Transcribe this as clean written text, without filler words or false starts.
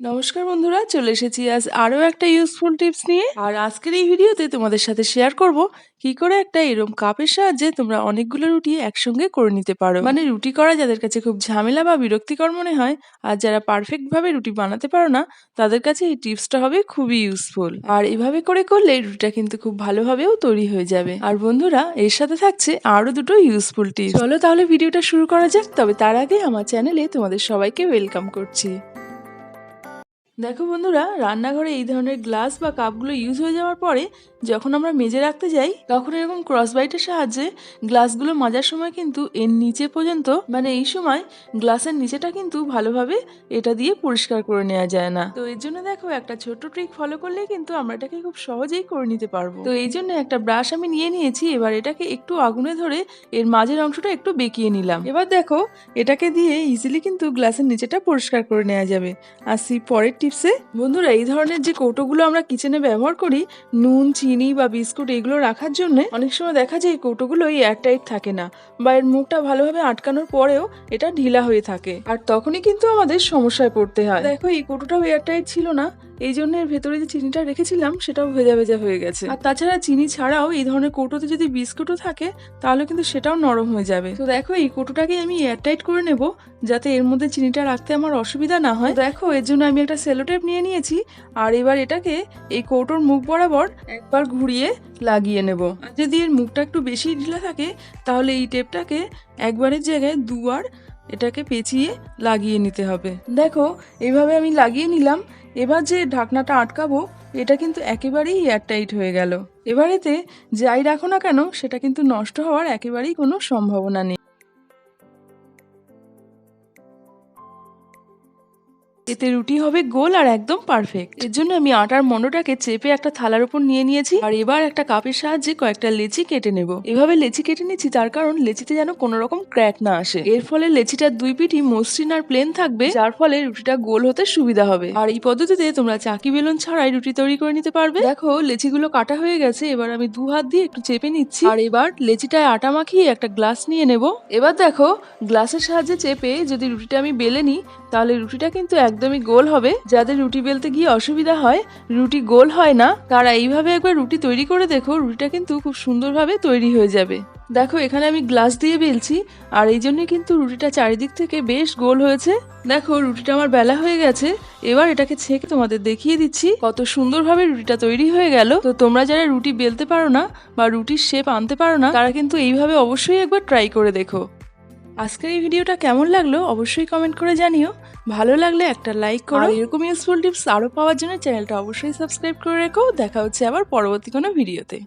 নমস্কার বন্ধুরা, চলে এসেছি আজ আরও একটা ইউজফুল টিপস নিয়ে। আর আজকের এই ভিডিওতে তোমাদের সাথে শেয়ার করব কি করে একটা এরকম কাপের সাহায্যে তোমরা অনেকগুলো রুটি একসঙ্গে করে নিতে পারো। মানে রুটি করা যাদের কাছে খুব ঝামেলা বা বিরক্তিকর মনে হয়, আর যারা পারফেক্ট ভাবে রুটি বানাতে পারো না, তাদের কাছে এই টিপসটা হবে খুবই ইউজফুল। আর এভাবে করে করলে রুটিটা কিন্তু খুব ভালোভাবেও তৈরি হয়ে যাবে। আর বন্ধুরা, এর সাথে থাকছে আরো দুটো ইউজফুল টিপস। চলো তাহলে ভিডিওটা শুরু করা যাক। তবে তার আগে আমার চ্যানেলে তোমাদের সবাইকে ওয়েলকাম করছি। দেখো বন্ধুরা, রান্নাঘরে এই ধরনের গ্লাস বা কাপগুলো ইউজ হয়ে যাওয়ার পরে যখন আমরা মেজে রাখতে যাই, তখন এরকম ক্রস বাইটের সাহায্যে গ্লাসগুলো মাজার সময় কিন্তু এর নিচে পর্যন্ত, মানে এই সময় গ্লাসের নিচেটা কিন্তু ভালোভাবে এটা দিয়ে পরিষ্কার করে নেওয়া যায় না। তো এর জন্য দেখো, একটা ছোট্ট ট্রিক ফলো করলে কিন্তু আমরা এটাকে খুব সহজেই করে নিতে পারবো। তো এই জন্য একটা ব্রাশ আমি নিয়ে নিয়েছি। এবার এটাকে একটু আগুনে ধরে এর মাঝের অংশটা একটু বেঁকিয়ে নিলাম। এবার দেখো, এটাকে দিয়ে ইজিলি কিন্তু গ্লাসের নিচেটা পরিষ্কার করে নেওয়া যাবে। আসি পরের টিপসে। বন্ধুরা, এই ধরনের যে কৌটোগুলো আমরা কিচেনে ব্যবহার করি নুন, চিনি বা বিস্কুট এগুলো রাখার জন্য, অনেক সময় দেখা যায় এই কৌটোগুলো এয়ারটাইট থাকে না, বা এর মুখটা ভালোভাবে আটকানোর পরেও এটা ঢিলা হয়ে থাকে, আর তখনই কিন্তু আমাদের সমস্যায় পড়তে হয়। দেখো, এই কৌটোটাও এয়ারটাইট ছিল না, এই জন্য এর ভেতরে যে চিনিটা রেখেছিলাম সেটাও ভেজা ভেজা হয়ে গেছে। আর তাছাড়া চিনি ছাড়াও এই ধরনের কৌটোতে যদি বিস্কুটও থাকে তাহলে কিন্তু সেটাও নরম হয়ে যাবে। তো দেখো, এই কৌটোটাকে আমি এয়ারটাইট করে নেব যাতে এর মধ্যে চিনিটা রাখতে আমার অসুবিধা না হয়। দেখো, এর জন্য আমি একটা সেলোটেপ নিয়ে নিয়েছি। আর এবার এটাকে এই কৌটোর মুখ বরাবর একবার ঘুরিয়ে লাগিয়ে নেব। আর যদি এর মুখটা একটু বেশি ঢিলা থাকে তাহলে এই টেপটাকে একবারের জায়গায় দুবার এটাকে পেঁচিয়ে লাগিয়ে নিতে হবে। দেখো, এইভাবে আমি লাগিয়ে নিলাম। এবার যে ঢাকনাটা আটকাবো এটা কিন্তু একেবারেই এয়ারটাইট হয়ে গেল। এবার এতে যাই রাখো না কেন সেটা কিন্তু নষ্ট হওয়ার একেবারেই কোনো সম্ভাবনা নেই। এতে রুটি হবে গোল আর একদম পারফেক্ট। এর জন্য আমি আটার মন্ডটাকে চেপে একটা থালার উপর নিয়ে নিয়েছি। আর এবার একটা কাপের সাহায্যে কয়েকটা লেচি কেটে নেব। এভাবে লেচি কেটে নিচ্ছি তার কারণ লেচিতে যেন কোনো রকম ক্র্যাক না আসে। এর ফলে লেচিটার দুই পিঠই মসৃণ আর প্লেন থাকবে, যার ফলে রুটিটা গোল হতে সুবিধা হবে। আর এই পদ্ধতিতে তোমরা চাকি বেলুন ছাড়াই রুটি তৈরি করে নিতে পারবে। দেখো, লেচিগুলো কাটা হয়ে গেছে। এবার আমি দু হাত দিয়ে একটু চেপে নিচ্ছি। আর এবার লেচিটায় আটা মাখিয়ে একটা গ্লাস নিয়ে নেব। এবার দেখো, গ্লাসের সাহায্যে চেপে যদি রুটিটা আমি বেলে নিই তাহলে রুটিটা কিন্তু একদমই গোল হবে। যাদের রুটি বেলতে গিয়ে অসুবিধা হয়, রুটি গোল হয় না, তারা এইভাবে একবার রুটি তৈরি করে দেখো, রুটিটা কিন্তু খুব সুন্দরভাবে তৈরি হয়ে যাবে। দেখো, এখানে আমি গ্লাস দিয়ে বেলছি আর এই জন্য কিন্তু রুটিটা চারিদিক থেকে বেশ গোল হয়েছে। দেখো, রুটিটা আমার বেলা হয়ে গেছে। এবার এটাকে ছেঁকে তোমাদের দেখিয়ে দিচ্ছি কত সুন্দরভাবে রুটিটা তৈরি হয়ে গেল। তো তোমরা যারা রুটি বেলতে পারো না বা রুটির শেপ আনতে পারো না, তারা কিন্তু এইভাবে অবশ্যই একবার ট্রাই করে দেখো। আজকের এই ভিডিওটা কেমন লাগলো অবশ্যই কমেন্ট করে জানিও। ভালো লাগলে একটা লাইক করো। এরকম ইউজফুল টিপস আরো পাওয়ার জন্য চ্যানেলটা অবশ্যই সাবস্ক্রাইব করে রেখো। দেখা হচ্ছে আবার পরবর্তী কোনো ভিডিওতে।